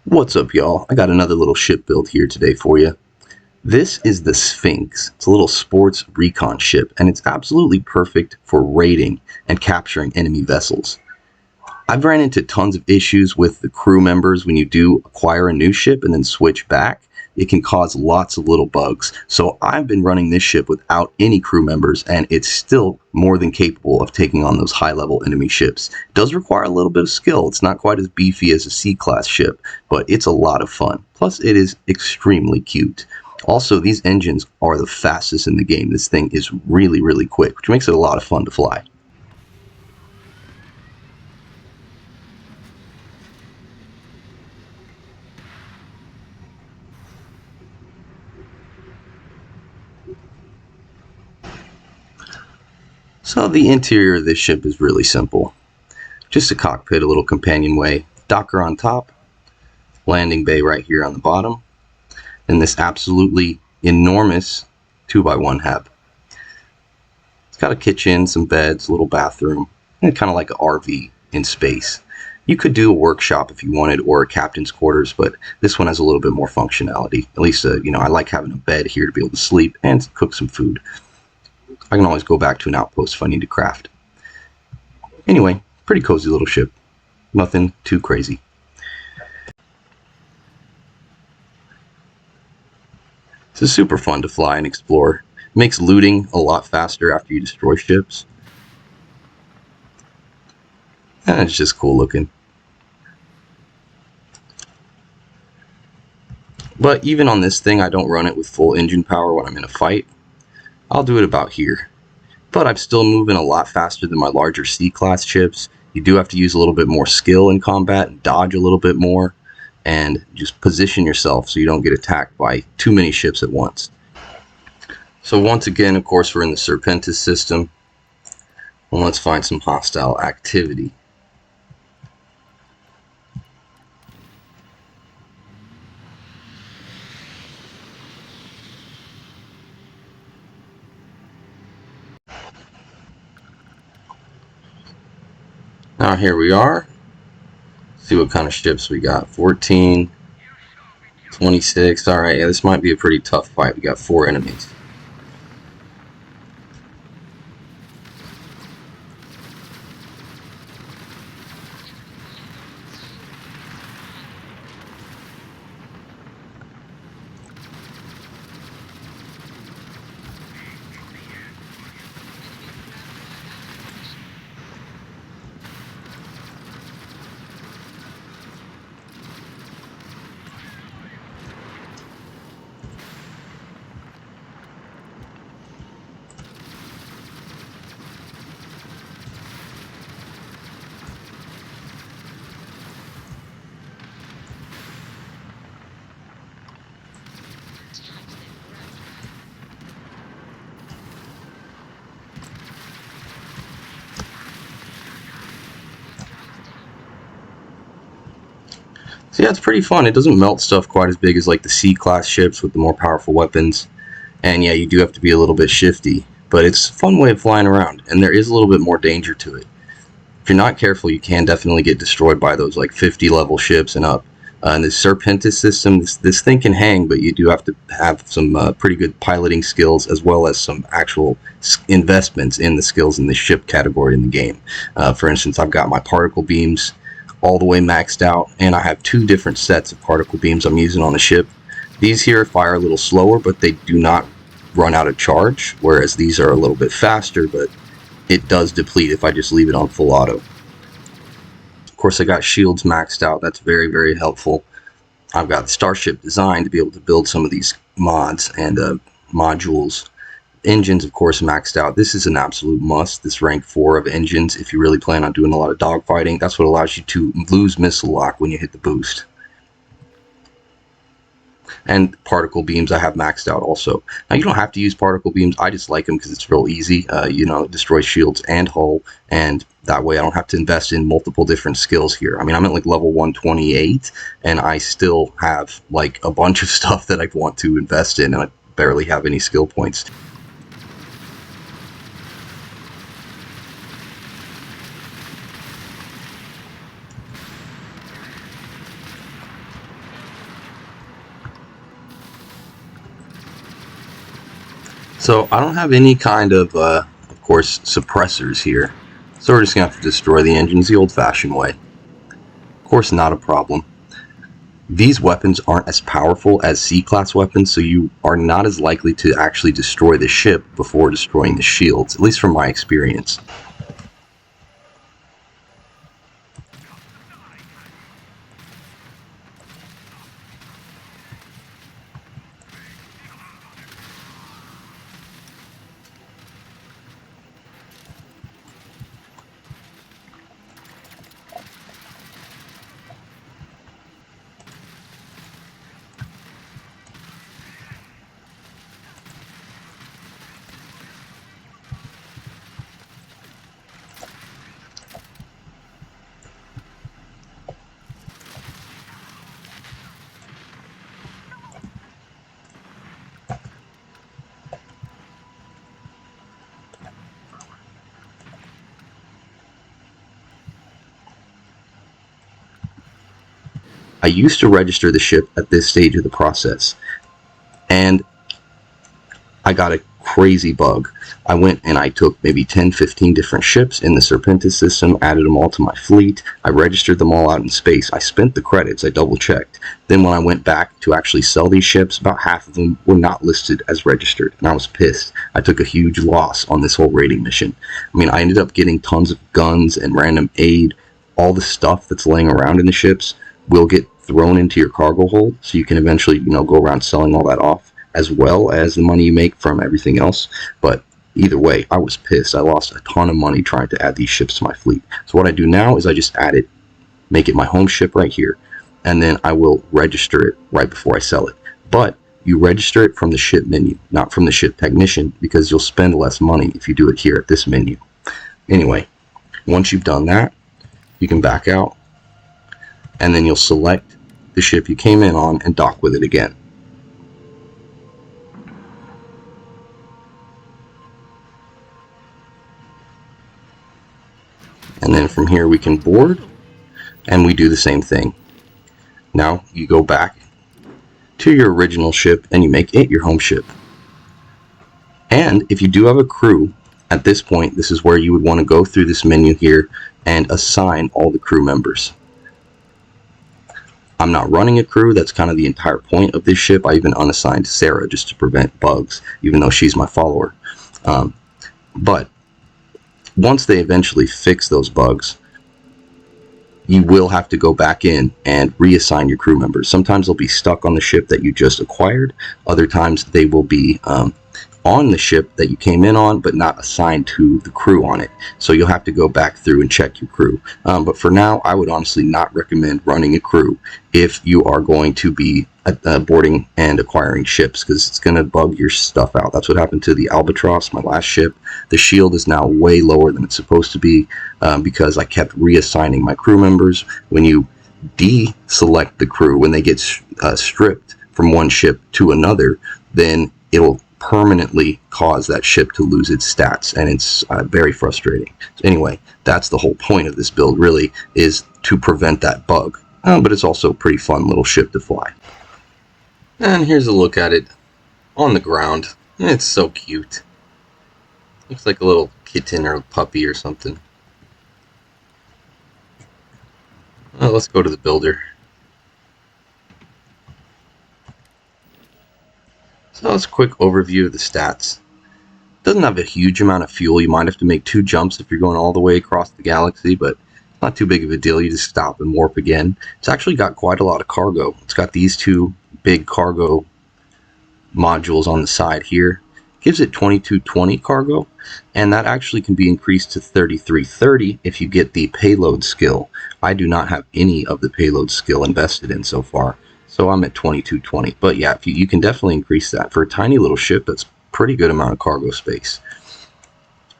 What's up, y'all? I got another little ship build here today for you. This is the Sphinx. It's a little sports recon ship, and it's absolutely perfect for raiding and capturing enemy vessels. I've ran into tons of issues with the crew members when you do acquire a new ship and then switch back. It can cause lots of little bugs. So I've been running this ship without any crew members, and it's still more than capable of taking on those high-level enemy ships. It does require a little bit of skill. It's not quite as beefy as a C-class ship, but it's a lot of fun. Plus, it is extremely cute. Also, these engines are the fastest in the game. This thing is really, really quick, which makes it a lot of fun to fly. So the interior of this ship is really simple. Just a cockpit, a little companionway, docker on top, landing bay right here on the bottom, and this absolutely enormous 2x1 hab. It's got a kitchen, some beds, a little bathroom, and kind of like an RV in space. You could do a workshop if you wanted, or a captain's quarters, but this one has a little bit more functionality. At least, I like having a bed here to be able to sleep and cook some food. I can always go back to an outpost if I need to craft. Anyway, pretty cozy little ship. Nothing too crazy. This is super fun to fly and explore. It makes looting a lot faster after you destroy ships. And it's just cool looking. But even on this thing, I don't run it with full engine power when I'm in a fight. I'll do it about here. But I'm still moving a lot faster than my larger C-class ships. You do have to use a little bit more skill in combat and dodge a little bit more, and just position yourself so you don't get attacked by too many ships at once. So once again, of course, we're in the Serpentis System. Well, let's find some hostile activity. Now here we are. Let's see what kind of ships we got. 14, 26. Alright, yeah, this might be a pretty tough fight. We got 4 enemies. So yeah, it's pretty fun. It doesn't melt stuff quite as big as like the C-class ships with the more powerful weapons. And yeah, you do have to be a little bit shifty, but it's a fun way of flying around, and there is a little bit more danger to it. If you're not careful, you can definitely get destroyed by those like 50 level ships and up. And the Serpentis System, this thing can hang, but you do have to have some pretty good piloting skills, as well as some actual investments in the skills in the ship category in the game. For instance, I've got my particle beams all the way maxed out, and I have 2 different sets of particle beams I'm using on the ship. These here fire a little slower, but they do not run out of charge, whereas these are a little bit faster, but it does deplete if I just leave it on full auto. Of course, I got shields maxed out. That's very, very helpful. I've got Starship Design to be able to build some of these mods and modules. Engines, of course, maxed out. This is an absolute must, this rank 4 of engines, if you really plan on doing a lot of dogfighting. That's what allows you to lose missile lock when you hit the boost. And particle beams I have maxed out also. Now, you don't have to use particle beams. I just like them because it's real easy. It destroys shields and hull, and that way I don't have to invest in multiple different skills here. I mean, I'm at like level 128, and I still have like a bunch of stuff that I want to invest in, and I barely have any skill points. So I don't have any kind of course, suppressors here. So we're just going to have to destroy the engines the old-fashioned way. Of course, not a problem. These weapons aren't as powerful as C-class weapons, so you are not as likely to actually destroy the ship before destroying the shields, at least from my experience. I used to register the ship at this stage of the process, and I got a crazy bug. I went and I took maybe 10, 15 different ships in the Serpentis System, added them all to my fleet. I registered them all out in space. I spent the credits. I double checked. Then when I went back to actually sell these ships, about half of them were not listed as registered, and I was pissed. I took a huge loss on this whole raiding mission. I mean, I ended up getting tons of guns and random aid. All the stuff that's laying around in the ships will get thrown into your cargo hold, so you can eventually, go around selling all that off, as well as the money you make from everything else. But either way, I was pissed. I lost a ton of money trying to add these ships to my fleet. So what I do now is I just add it, make it my home ship right here, and then I will register it right before I sell it. But you register it from the ship menu, not from the ship technician, because you'll spend less money if you do it here at this menu. Anyway, once you've done that, you can back out, and then you'll select the ship you came in on and dock with it again. And then from here we can board, and we do the same thing. Now you go back to your original ship and you make it your home ship. And if you do have a crew, at this point, this is where you would want to go through this menu here and assign all the crew members. I'm not running a crew. That's kind of the entire point of this ship. I even unassigned Sarah just to prevent bugs, even though she's my follower. But once they eventually fix those bugs, you will have to go back in and reassign your crew members. Sometimes they'll be stuck on the ship that you just acquired. Other times they will be on the ship that you came in on, but not assigned to the crew on it. So you'll have to go back through and check your crew. But for now, I would honestly not recommend running a crew if you are going to be boarding and acquiring ships, because it's going to bug your stuff out. That's what happened to the Albatross, my last ship. The shield is now way lower than it's supposed to be because I kept reassigning my crew members. When you deselect the crew, when they get stripped from one ship to another, then it'll permanently cause that ship to lose its stats, and it's very frustrating. So anyway, that's the whole point of this build, really, is to prevent that bug. But it's also a pretty fun little ship to fly. And here's a look at it on the ground. It's so cute. Looks like a little kitten or a puppy or something. Well, let's go to the builder. So that's a quick overview of the stats. Doesn't have a huge amount of fuel. You might have to make 2 jumps if you're going all the way across the galaxy, but it's not too big of a deal. You just stop and warp again. It's actually got quite a lot of cargo. It's got these 2 big cargo modules on the side here. Gives it 2220 cargo, and that actually can be increased to 3330 if you get the payload skill. I do not have any of the payload skill invested in so far, so I'm at 2220. But yeah, you can definitely increase that. For a tiny little ship, that's a pretty good amount of cargo space.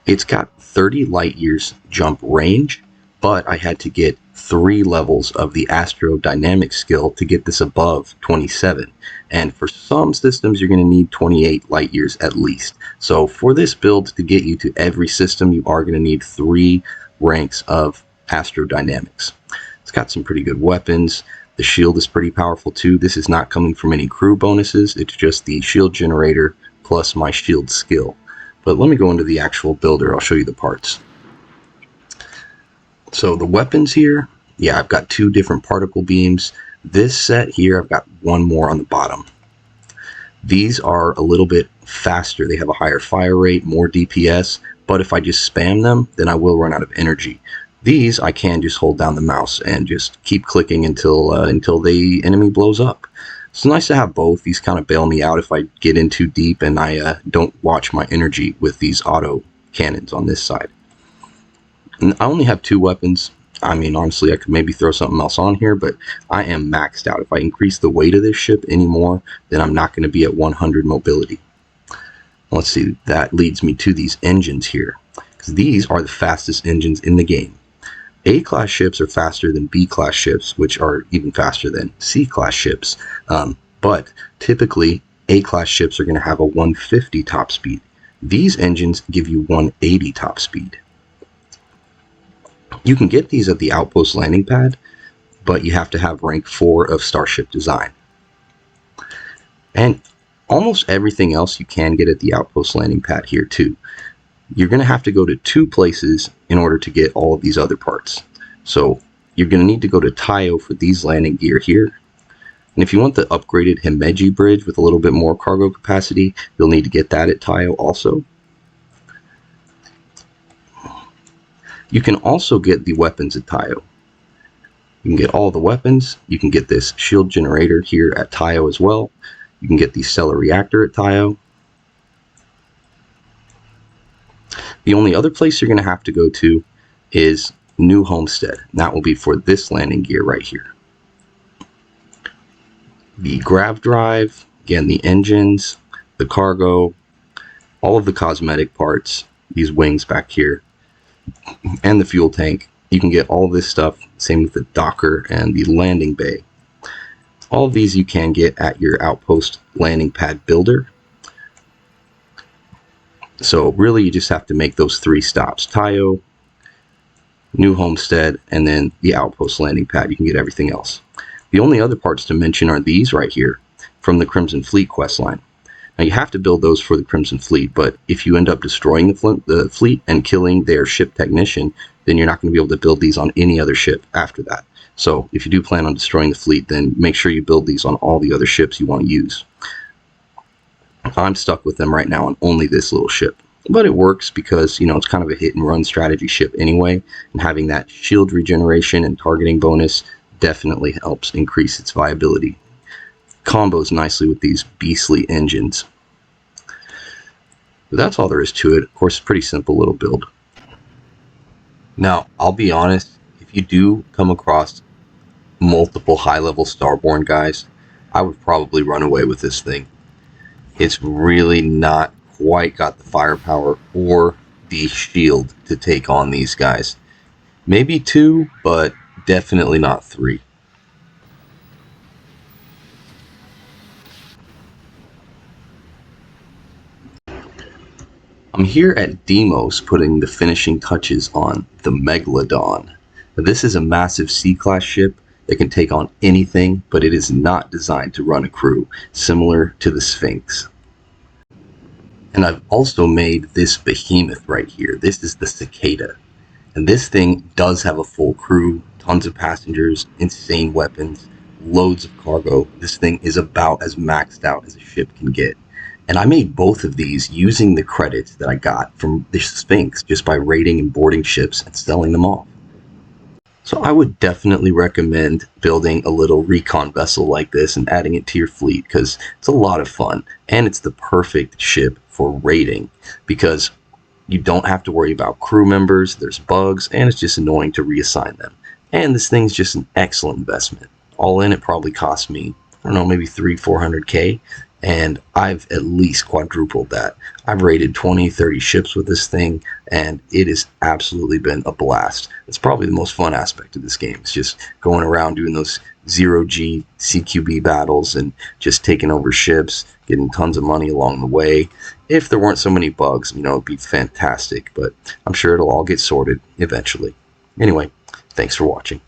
It's got 30 light years jump range, but I had to get 3 levels of the astrodynamic skill to get this above 27. And for some systems, you're going to need 28 light years at least. So for this build, to get you to every system, you are going to need 3 ranks of astrodynamics. It's got some pretty good weapons. The shield is pretty powerful too. This is not coming from any crew bonuses. It's just the shield generator plus my shield skill. But let me go into the actual builder. I'll show you the parts. So the weapons here, yeah, I've got 2 different particle beams. This set here, I've got 1 more on the bottom. These are a little bit faster. They have a higher fire rate, more DPS, but if I just spam them, then I will run out of energy. These, I can just hold down the mouse and just keep clicking until the enemy blows up. It's nice to have both. These kind of bail me out if I get in too deep and I don't watch my energy with these auto cannons on this side. And I only have 2 weapons. I mean, honestly, I could maybe throw something else on here, but I am maxed out. If I increase the weight of this ship anymore, then I'm not going to be at 100 mobility. Let's see, that leads me to these engines here, because these are the fastest engines in the game. A-class ships are faster than B-class ships, which are even faster than C-class ships. But typically, A-class ships are going to have a 150 top speed. These engines give you 180 top speed. You can get these at the Outpost landing pad, but you have to have rank 4 of Starship Design. And almost everything else you can get at the Outpost landing pad here too. You're going to have to go to 2 places in order to get all of these other parts. So you're going to need to go to Tayo for these landing gear here. And if you want the upgraded Himeji bridge with a little bit more cargo capacity, you'll need to get that at Tayo also. You can also get the weapons at Tayo. You can get all the weapons. You can get this shield generator here at Tayo as well. You can get the stellar reactor at Tayo. The only other place you're going to have to go to is New Homestead. And that will be for this landing gear right here. The grav drive, again, the engines, the cargo, all of the cosmetic parts, these wings back here, and the fuel tank. You can get all this stuff, same with the docker and the landing bay. All of these you can get at your Outpost landing pad builder. So really you just have to make those 3 stops: Tayo, New Homestead, and then the Outpost landing pad. You can get everything else. The only other parts to mention are these right here from the Crimson Fleet questline. Now you have to build those for the Crimson Fleet, but if you end up destroying the fleet and killing their ship technician, then you're not going to be able to build these on any other ship after that. So if you do plan on destroying the fleet, then make sure you build these on all the other ships you want to use. I'm stuck with them right now on only this little ship. But it works because, you know, it's kind of a hit and run strategy ship anyway, and having that shield regeneration and targeting bonus definitely helps increase its viability. Combos nicely with these beastly engines. But that's all there is to it. Of course, pretty simple little build. Now, I'll be honest, if you do come across multiple high-level Starborn guys, I would probably run away with this thing. It's really not quite got the firepower or the shield to take on these guys. Maybe 2, but definitely not 3. I'm here at Deimos putting the finishing touches on the Megalodon. Now, this is a massive C-class ship that can take on anything, but it is not designed to run a crew, similar to the Sphinx. And I've also made this behemoth right here. This is the Cicada. And this thing does have a full crew, tons of passengers, insane weapons, loads of cargo. This thing is about as maxed out as a ship can get. And I made both of these using the credits that I got from the Sphinx just by raiding and boarding ships and selling them off. So I would definitely recommend building a little recon vessel like this and adding it to your fleet, because it's a lot of fun and it's the perfect ship for raiding because you don't have to worry about crew members, there's bugs, and it's just annoying to reassign them. And this thing's just an excellent investment. All in, it probably cost me, I don't know, maybe 300-400K, and I've at least quadrupled that. I've raided 20-30 ships with this thing, and it has absolutely been a blast. It's probably the most fun aspect of this game. It's just going around doing those 0G CQB battles and just taking over ships, getting tons of money along the way. If there weren't so many bugs, you know, it'd be fantastic, but I'm sure it'll all get sorted eventually. Anyway, thanks for watching.